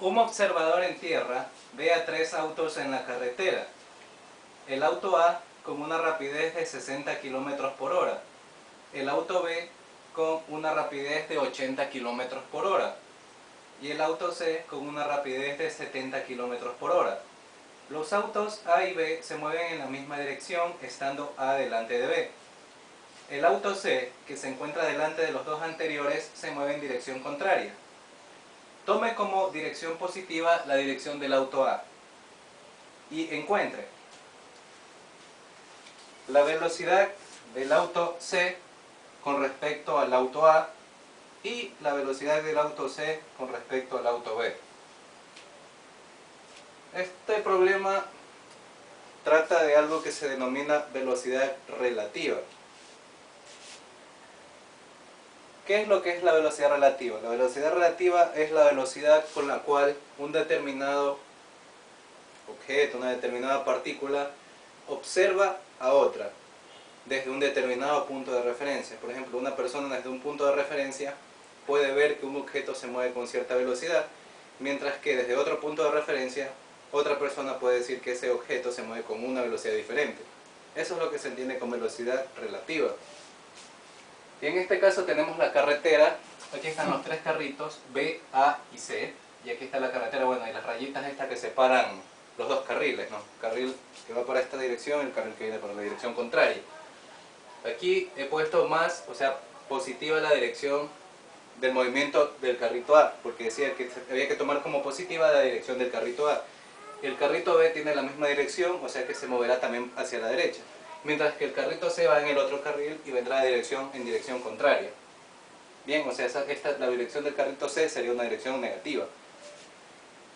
Un observador en tierra ve a 3 autos en la carretera. El auto A con una rapidez de 60 km por hora. El auto B con una rapidez de 80 km por hora. Y el auto C con una rapidez de 70 km por hora. Los autos A y B se mueven en la misma dirección, estando A delante de B. El auto C, que se encuentra delante de los dos anteriores, se mueve en dirección contraria. Tome como dirección positiva la dirección del auto A y encuentre la velocidad del auto C con respecto al auto A y la velocidad del auto C con respecto al auto B. Este problema trata de algo que se denomina velocidad relativa. ¿Qué es lo que es la velocidad relativa? La velocidad relativa es la velocidad con la cual un determinado objeto, una determinada partícula, observa a otra desde un determinado punto de referencia. Por ejemplo, una persona desde un punto de referencia puede ver que un objeto se mueve con cierta velocidad, mientras que desde otro punto de referencia, otra persona puede decir que ese objeto se mueve con una velocidad diferente. Eso es lo que se entiende con velocidad relativa. Y en este caso tenemos la carretera. Aquí están los 3 carritos, B, A y C. Y aquí está la carretera, bueno, y las rayitas estas que separan los dos carriles, ¿no? El carril que va para esta dirección y el carril que viene para la dirección contraria. Aquí he puesto más, o sea, positiva la dirección del movimiento del carrito A, porque decía que había que tomar como positiva la dirección del carrito A. El carrito B tiene la misma dirección, o sea que se moverá también hacia la derecha. Mientras que el carrito C va en el otro carril y vendrá en dirección contraria. Bien, o sea, la dirección del carrito C sería una dirección negativa.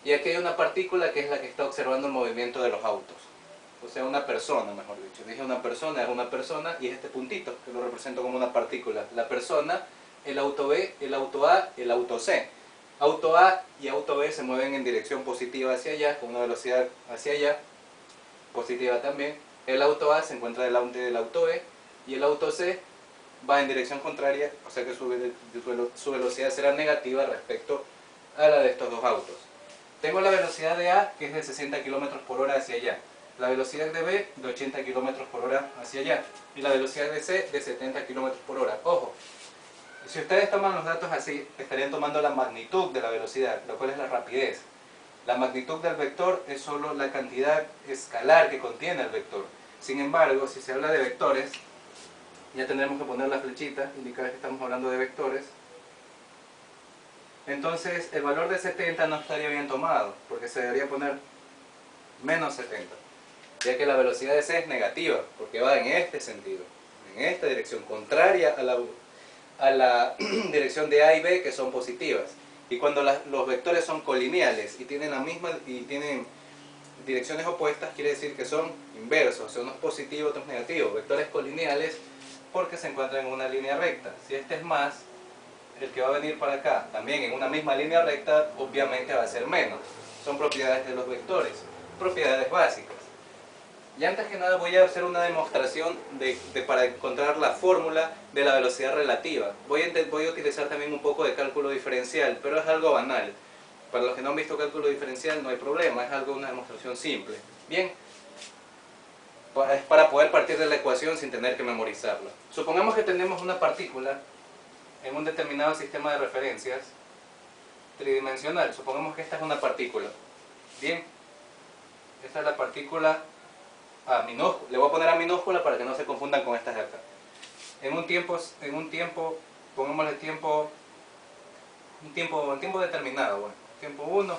Y aquí hay una partícula que es la que está observando el movimiento de los autos. O sea, una persona, mejor dicho. Dije una persona, es una persona y es este puntito que lo represento como una partícula. La persona, el auto B, el auto A, el auto C. Auto A y auto B se mueven en dirección positiva hacia allá, con una velocidad hacia allá, positiva también. El auto A se encuentra delante del auto B y el auto C va en dirección contraria, o sea que su velocidad será negativa respecto a la de estos dos autos. Tengo la velocidad de A, que es de 60 km por hora hacia allá. La velocidad de B, de 80 km por hora hacia allá. Y la velocidad de C, de 70 km por hora. Ojo, si ustedes toman los datos así, estarían tomando la magnitud de la velocidad, lo cual es la rapidez. La magnitud del vector es solo la cantidad escalar que contiene el vector. Sin embargo, si se habla de vectores, ya tendremos que poner la flechita, indicar que estamos hablando de vectores. Entonces, el valor de 70 no estaría bien tomado, porque se debería poner menos 70. Ya que la velocidad de C es negativa, porque va en este sentido, en esta dirección, contraria a la dirección de A y B, que son positivas. Y cuando los vectores son colineales y tienen direcciones opuestas, quiere decir que son inversos, o sea, uno es positivo, otro es negativo. Vectores colineales porque se encuentran en una línea recta. Si este es más, el que va a venir para acá, también en una misma línea recta, obviamente va a ser menos. Son propiedades de los vectores, propiedades básicas. Y antes que nada voy a hacer una demostración para encontrar la fórmula de la velocidad relativa. Voy a utilizar también un poco de cálculo diferencial, pero es algo banal. Para los que no han visto cálculo diferencial no hay problema, es una demostración simple. Bien, es para poder partir de la ecuación sin tener que memorizarla. Supongamos que tenemos una partícula en un determinado sistema de referencias tridimensional. Supongamos que esta es una partícula. Bien, esta es la partícula A minúscula. Le voy a poner A minúscula para que no se confundan con estas de acá. En un tiempo, pongámosle un tiempo determinado, bueno, tiempo 1,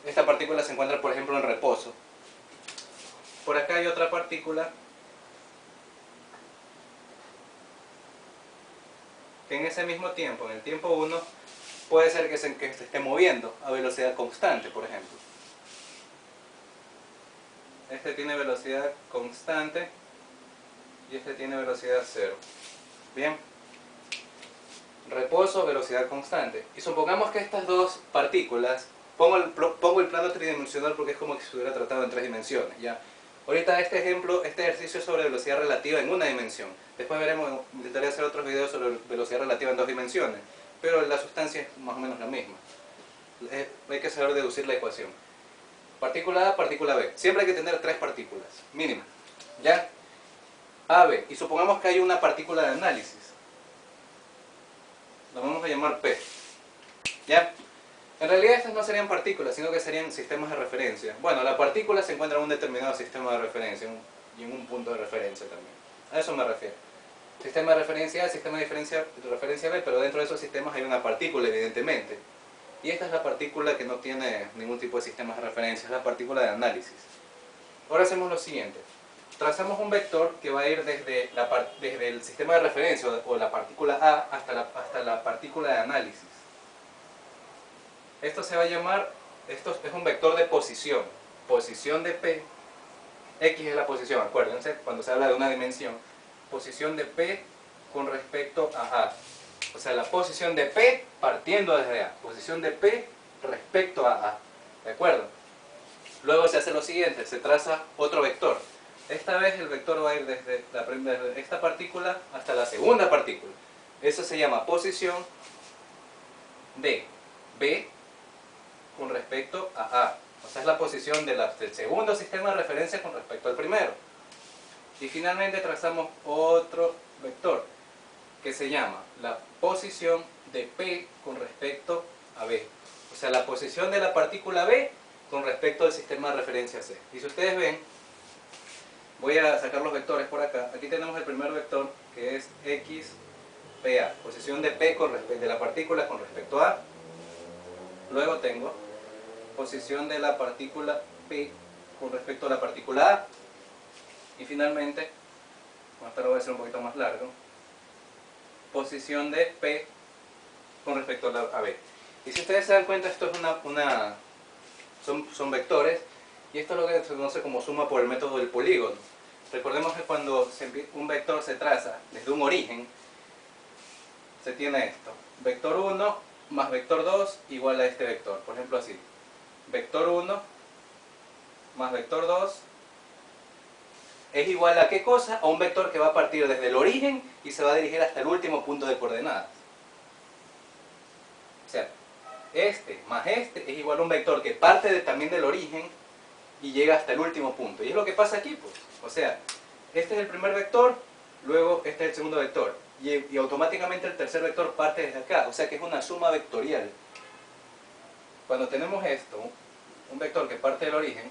esta partícula se encuentra, por ejemplo, en reposo. Por acá hay otra partícula que en ese mismo tiempo, en el tiempo 1, puede ser que se esté moviendo a velocidad constante, por ejemplo. Este tiene velocidad constante y este tiene velocidad 0. Bien. Reposo, velocidad constante. Y supongamos que estas dos partículas, pongo el plano tridimensional porque es como que se hubiera tratado en 3 dimensiones, ¿ya? Ahorita este ejercicio es sobre velocidad relativa en una dimensión. Después intentaré hacer otros videos sobre velocidad relativa en 2 dimensiones, pero la sustancia es más o menos la misma. hay que saber deducir la ecuación. Partícula A, partícula B. Siempre hay que tener 3 partículas, mínimo. ¿Ya? A, B. Y supongamos que hay una partícula de análisis. La vamos a llamar P. ¿Ya? En realidad estas no serían partículas, sino que serían sistemas de referencia. Bueno, la partícula se encuentra en un determinado sistema de referencia y en un punto de referencia también. A eso me refiero. Sistema de referencia A, sistema de referencia B, pero dentro de esos sistemas hay una partícula, evidentemente. Y esta es la partícula que no tiene ningún tipo de sistemas de referencia, es la partícula de análisis. Ahora hacemos lo siguiente. Trazamos un vector que va a ir desde el sistema de referencia o la partícula A hasta la partícula de análisis. Esto se va a llamar, esto es un vector de posición. Posición de P, X es la posición, acuérdense, cuando se habla de una dimensión. Posición de P con respecto a A. O sea, la posición de P partiendo desde A. Posición de P respecto a A. ¿De acuerdo? Luego se hace lo siguiente, se traza otro vector. Esta vez el vector va a ir desde esta partícula hasta la segunda partícula. Eso se llama posición de B con respecto a A. O sea, es la posición del segundo sistema de referencia con respecto al primero. Y finalmente trazamos otro vector que se llama la posición de P con respecto a B. O sea, la posición de la partícula B con respecto al sistema de referencia C. Y si ustedes ven, voy a sacar los vectores por acá. Aquí tenemos el primer vector que es XPA. Posición de P de la partícula con respecto a A. Luego tengo posición de la partícula P con respecto a la partícula A. Y finalmente, esta lo voy a hacer un poquito más largo, posición de P con respecto a B. Y si ustedes se dan cuenta, esto es son vectores, y esto es lo que se conoce como suma por el método del polígono. Recordemos que cuando un vector se traza desde un origen, se tiene esto, vector 1 más vector 2 igual a este vector, por ejemplo así, vector 1 más vector 2 es igual a ¿qué cosa? A un vector que va a partir desde el origen y se va a dirigir hasta el último punto de coordenadas. O sea, este más este es igual a un vector que parte también del origen y llega hasta el último punto. Y es lo que pasa aquí, pues. O sea, este es el primer vector, luego este es el segundo vector. Y automáticamente el tercer vector parte desde acá. O sea que es una suma vectorial. Cuando tenemos esto, un vector que parte del origen,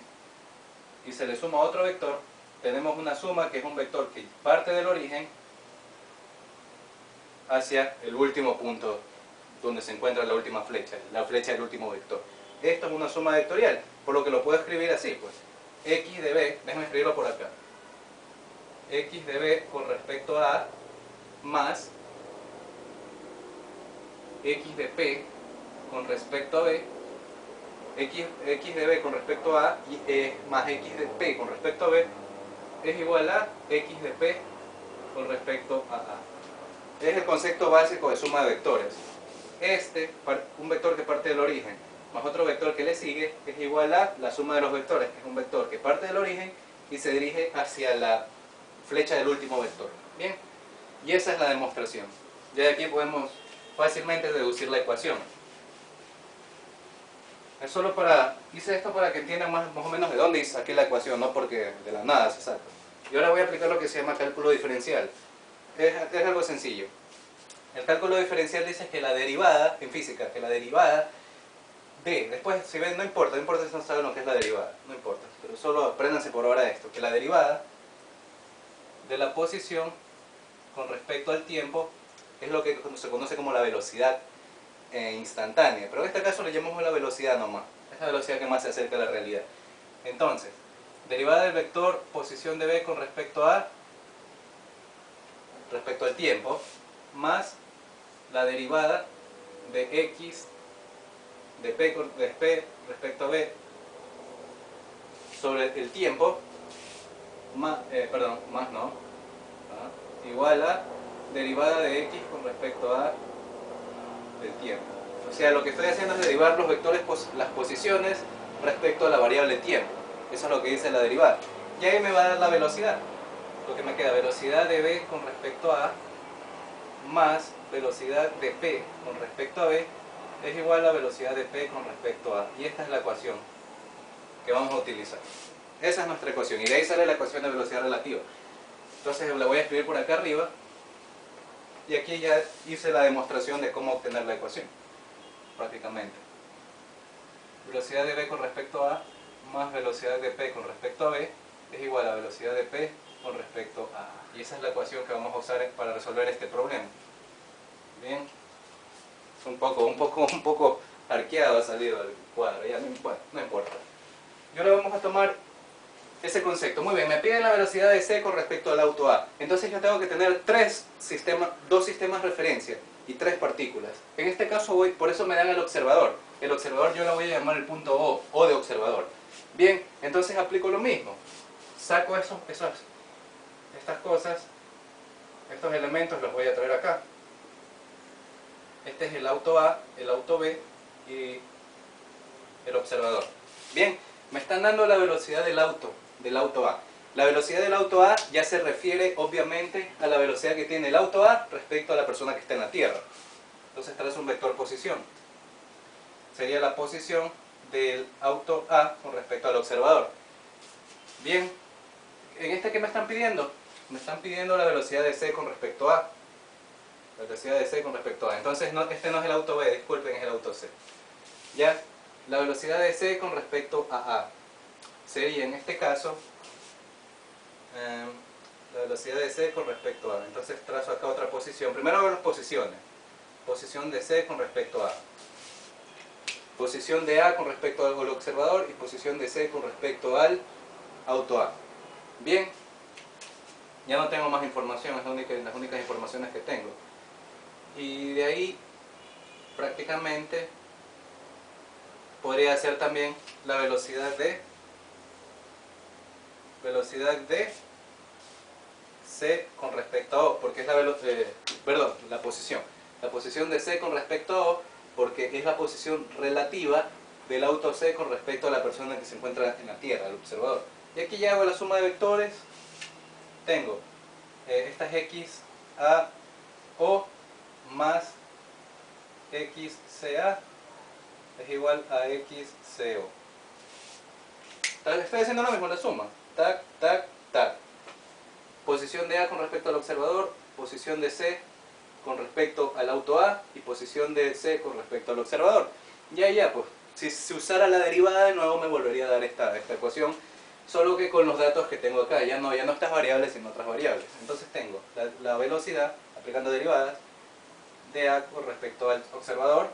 y se le suma otro vector, tenemos una suma que es un vector que parte del origen hacia el último punto donde se encuentra la última flecha, la flecha del último vector. Esto es una suma vectorial, por lo que lo puedo escribir así, pues. X de B, déjame escribirlo por acá. X de B con respecto a A más X de P con respecto a B, X de B con respecto a A más X de P con respecto a B es igual a X de P con respecto a A. Es el concepto básico de suma de vectores. Un vector que parte del origen más otro vector que le sigue es igual a la suma de los vectores, que es un vector que parte del origen y se dirige hacia la flecha del último vector. Bien, y esa es la demostración. Ya de aquí podemos fácilmente deducir la ecuación. Es solo hice esto para que entiendan más o menos de dónde saqué la ecuación, no porque de la nada se saca. Y ahora voy a aplicar lo que se llama cálculo diferencial. Es algo sencillo. El cálculo diferencial dice que la derivada, en física, que la derivada de, después si ven, no importa si no saben lo que es la derivada, no importa, pero solo apréndanse por ahora esto, que la derivada de la posición con respecto al tiempo es lo que se conoce como la velocidad instantánea, pero en este caso le llamamos la velocidad nomás, es la velocidad que más se acerca a la realidad. Entonces, derivada del vector posición de B con respecto al tiempo, más la derivada de X de P respecto a B sobre el tiempo, igual a derivada de X con respecto a el tiempo. O sea, lo que estoy haciendo es derivar los vectores, las posiciones respecto a la variable tiempo. Eso es lo que dice la derivada. Y ahí me va a dar la velocidad. Lo que me queda, velocidad de B con respecto a A más velocidad de P con respecto a B es igual a velocidad de P con respecto a. Y esta es la ecuación que vamos a utilizar. Esa es nuestra ecuación. Y de ahí sale la ecuación de velocidad relativa. Entonces la voy a escribir por acá arriba. Y aquí ya hice la demostración de cómo obtener la ecuación. Prácticamente. Velocidad de B con respecto a más velocidad de P con respecto a B es igual a velocidad de P con respecto a A. Y esa es la ecuación que vamos a usar para resolver este problema. Bien. Un poco arqueado ha salido el cuadro, ya no importa. Y ahora vamos a tomar ese concepto. Muy bien, me piden la velocidad de C con respecto al auto A. Entonces yo tengo que tener dos sistemas de referencia y tres partículas. En este caso por eso me dan el observador. El observador yo lo voy a llamar el punto O de observador. Bien, entonces aplico lo mismo. Saco estas cosas, estos elementos los voy a traer acá. Este es el auto A, el auto B y el observador. Bien, me están dando la velocidad del auto A. La velocidad del auto A ya se refiere obviamente a la velocidad que tiene el auto A respecto a la persona que está en la Tierra. Entonces traes un vector posición. Sería la posición del auto A con respecto al observador. Bien, ¿en este qué me están pidiendo? Me están pidiendo la velocidad de C con respecto a. La velocidad de C con respecto a. Entonces este no es el auto B, disculpen, es el auto C. Ya, la velocidad de C con respecto a A sería en este caso la velocidad de C con respecto a. Entonces trazo acá otra posición. Primero hago las posiciones. Posición de C con respecto a. Posición de A con respecto al observador y posición de C con respecto al auto A. Bien, ya no tengo más información, es las únicas informaciones que tengo. Y de ahí prácticamente podría ser también la velocidad de C con respecto a O, porque es la posición. La posición de C con respecto a O, porque es la posición relativa del auto C con respecto a la persona que se encuentra en la Tierra, el observador. Y aquí ya hago la suma de vectores. Tengo esta es X A O más XCA es igual a XCO. Estoy haciendo lo mismo, la suma. Tac, tac, tac. Posición de A con respecto al observador, posición de C con respecto al auto A y posición de C con respecto al observador. Ya, pues, si usara la derivada de nuevo me volvería a dar esta ecuación, solo que con los datos que tengo acá, ya no estas variables sino otras variables. Entonces tengo la velocidad, aplicando derivadas, de A con respecto al observador,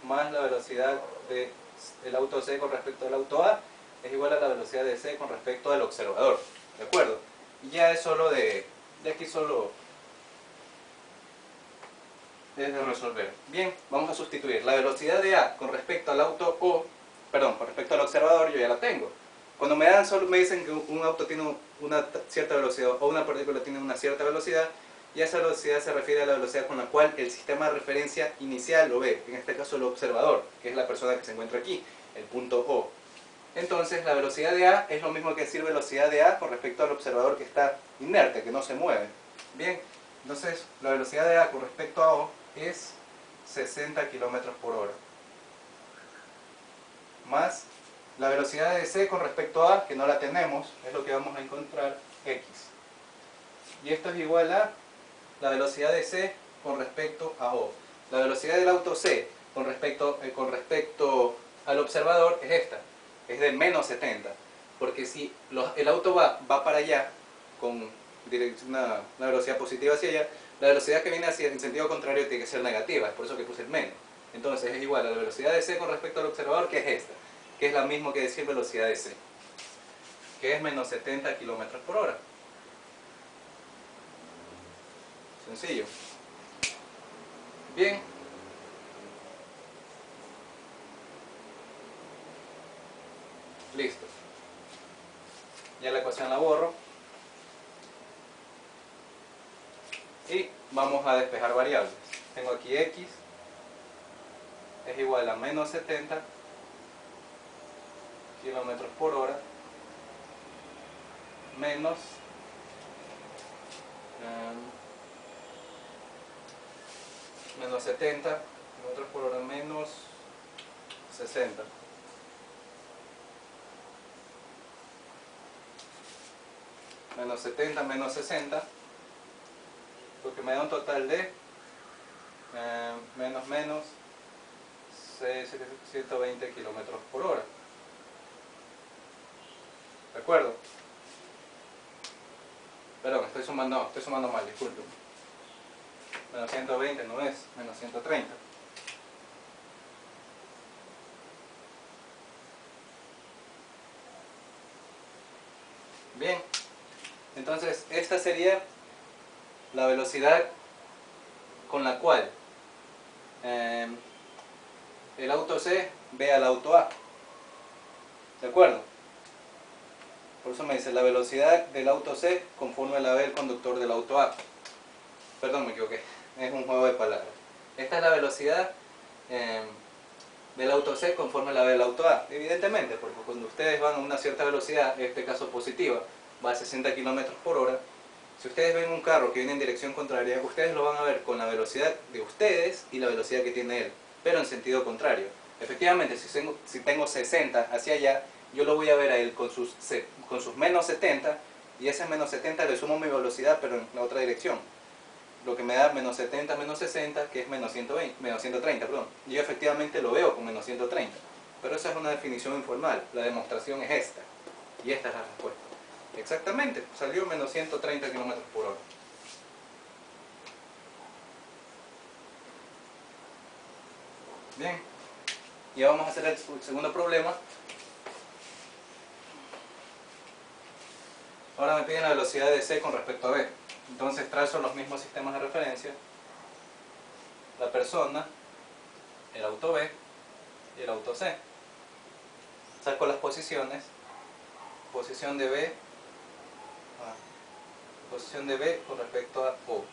más la velocidad del auto C con respecto al auto A, es igual a la velocidad de C con respecto al observador. ¿De acuerdo? Y ya es solo de aquí solo es de resolver. Bien, vamos a sustituir la velocidad de A con respecto al auto O, perdón, con respecto al observador, yo ya la tengo. Cuando solo me dicen que un auto tiene una cierta velocidad o una partícula tiene una cierta velocidad, y esa velocidad se refiere a la velocidad con la cual el sistema de referencia inicial lo ve, en este caso el observador, que es la persona que se encuentra aquí, el punto O. Entonces la velocidad de A es lo mismo que decir velocidad de A con respecto al observador que está inerte, que no se mueve. Bien, entonces la velocidad de A con respecto a O es 60 km por hora. Más la velocidad de C con respecto a A, que no la tenemos, es lo que vamos a encontrar, X. Y esto es igual a la velocidad de C con respecto a O. La velocidad del auto C con respecto al observador es esta, es de menos 70. Porque si el auto va para allá con una velocidad positiva hacia allá, la velocidad que viene hacia en sentido contrario tiene que ser negativa, es por eso que puse el menos. Entonces es igual a la velocidad de C con respecto al observador, que es esta, que es la misma que decir velocidad de C, que es menos 70 km por hora. Sencillo. Bien. Listo. Ya la ecuación la borro. Y vamos a despejar variables. Tengo aquí X es igual a menos 70 km por hora menos menos 70 kilómetros por hora menos 60. Menos 70 menos 60, porque me da un total de menos 120 kilómetros por hora. ¿De acuerdo? Perdón, estoy sumando mal, disculpen. Menos 120 no es, menos 130. Bien, entonces esta sería la velocidad con la cual el auto C ve al auto A. ¿De acuerdo? Por eso me dice la velocidad del auto C conforme la ve el conductor del auto A. Perdón, me equivoqué. Es un juego de palabras. Esta es la velocidad del auto C conforme la ve el auto A. Evidentemente, porque cuando ustedes van a una cierta velocidad, en este caso positiva, va a 60 km por hora. Si ustedes ven un carro que viene en dirección contraria, ustedes lo van a ver con la velocidad de ustedes y la velocidad que tiene él, pero en sentido contrario. Efectivamente, si tengo 60 hacia allá, yo lo voy a ver a él con sus menos 70, y ese menos 70 le sumo mi velocidad, pero en la otra dirección. Lo que me da menos 70 menos 60, que es menos 130, perdón. Yo efectivamente lo veo con menos 130. Pero esa es una definición informal. La demostración es esta. Y esta es la respuesta. Exactamente, salió menos 130 km por hora. Bien, y vamos a hacer el segundo problema. Ahora me piden la velocidad de C con respecto a B. Entonces trazo los mismos sistemas de referencia. La persona, el auto B y el auto C. Saco las posiciones. Posición de B con respecto a O.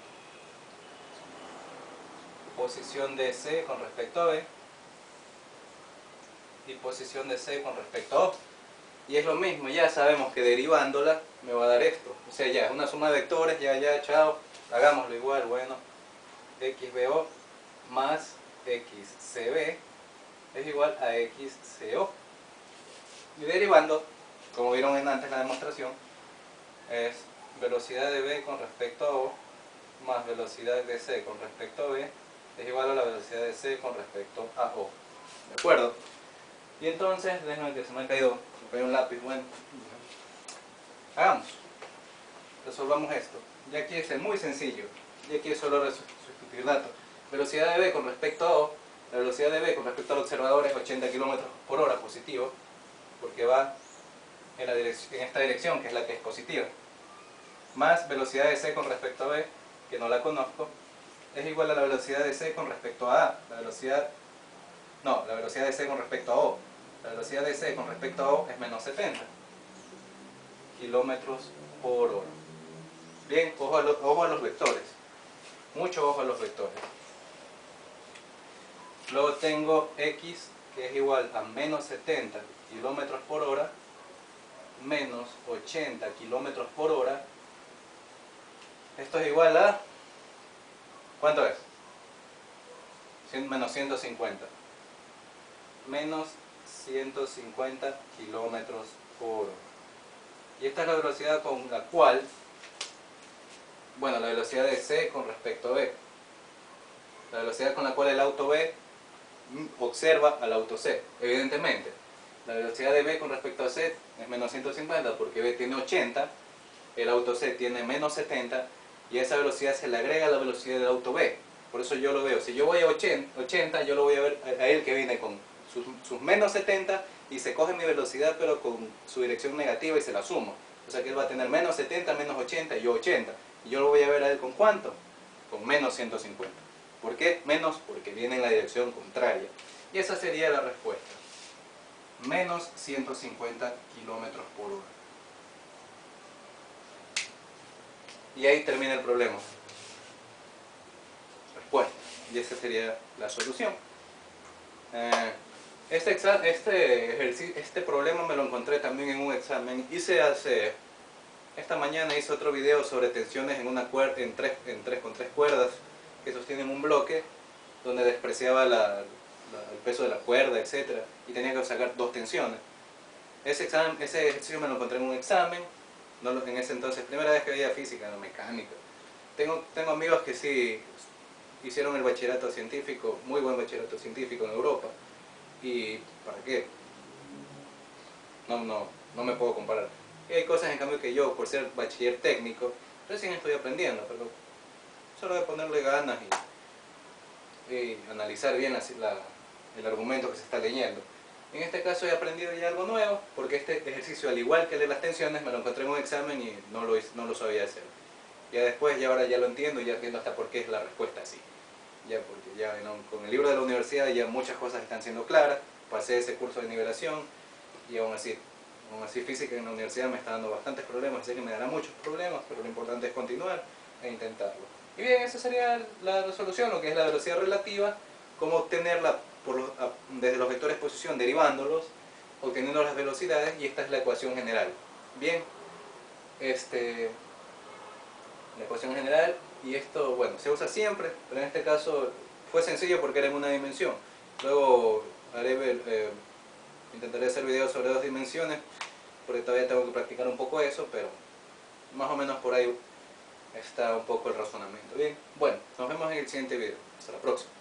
Posición de C con respecto a B. Y posición de C con respecto a O. Y es lo mismo, ya sabemos que derivándola me va a dar esto. O sea, ya es una suma de vectores, ya, chao. Hagámoslo igual, bueno. XBO más XCB es igual a XCO. Y derivando, como vieron antes en la demostración, es velocidad de B con respecto a O más velocidad de C con respecto a B es igual a la velocidad de C con respecto a O. ¿De acuerdo? Y entonces, déjenme que se me ha caído un lápiz, bueno. Hagamos. Resolvamos esto. Ya aquí es muy sencillo. Y aquí es solo sustituir datos. Velocidad de B con respecto a O. La velocidad de B con respecto al observador es 80 km por hora positivo, porque va en esta dirección, que es la que es positiva. Más velocidad de C con respecto a B, que no la conozco, es igual a la velocidad de C con respecto a A. La velocidad de C con respecto a O. La velocidad de C con respecto a O es menos 70 kilómetros por hora. Bien, ojo a los vectores. Mucho ojo a los vectores. Luego tengo X, que es igual a menos 70 kilómetros por hora, menos 80 kilómetros por hora. Esto es igual a... ¿cuánto es? Menos 150. Menos 150 kilómetros por hora. Y esta es la velocidad con la cual, bueno, la velocidad de C con respecto a B. La velocidad con la cual el auto B observa al auto C. Evidentemente, la velocidad de B con respecto a C es menos 150 porque B tiene 80, el auto C tiene menos 70 y a esa velocidad se le agrega la velocidad del auto B. Por eso yo lo veo. Si yo voy a 80, yo lo voy a ver a él que viene con sus menos 70 y se coge mi velocidad pero con su dirección negativa y se la sumo. O sea que él va a tener menos 70, menos 80 y yo 80. Y yo lo voy a ver a él con ¿cuánto? Con menos 150. ¿Por qué? Menos porque viene en la dirección contraria. Y esa sería la respuesta. Menos 150 kilómetros por hora. Y ahí termina el problema. Respuesta. Y esa sería la solución. Este problema me lo encontré también en un examen. Esta mañana hice otro video sobre tensiones en una cuerda, con tres cuerdas que sostienen un bloque. donde despreciaba el peso de la cuerda, etcétera, y tenía que sacar 2 tensiones. Ese ejercicio me lo encontré en un examen, en ese entonces, primera vez que veía física, no mecánica. Tengo amigos que sí hicieron el bachillerato científico, muy buen bachillerato científico en Europa, y ¿para qué? No me puedo comparar. Y hay cosas en cambio que yo, por ser bachiller técnico, recién estoy aprendiendo, pero solo de ponerle ganas y analizar bien el argumento que se está leyendo. En este caso he aprendido ya algo nuevo, porque este ejercicio, al igual que el de las tensiones, me lo encontré en un examen y no lo sabía hacer. Ya después, ya ahora ya lo entiendo y ya entiendo hasta por qué es la respuesta así. Ya porque ya con el libro de la universidad ya muchas cosas están siendo claras, pasé ese curso de nivelación y aún así física en la universidad me está dando bastantes problemas, sé que me dará muchos problemas, pero lo importante es continuar e intentarlo. Y bien, esa sería la resolución, lo que es la velocidad relativa, cómo obtenerla desde los vectores de posición derivándolos, obteniendo las velocidades, y esta es la ecuación general. Bien, la ecuación general, y esto, bueno, se usa siempre, pero en este caso fue sencillo porque era en una dimensión. Luego intentaré hacer videos sobre 2 dimensiones, porque todavía tengo que practicar un poco eso, pero más o menos por ahí está un poco el razonamiento. Bien, bueno, nos vemos en el siguiente video. Hasta la próxima.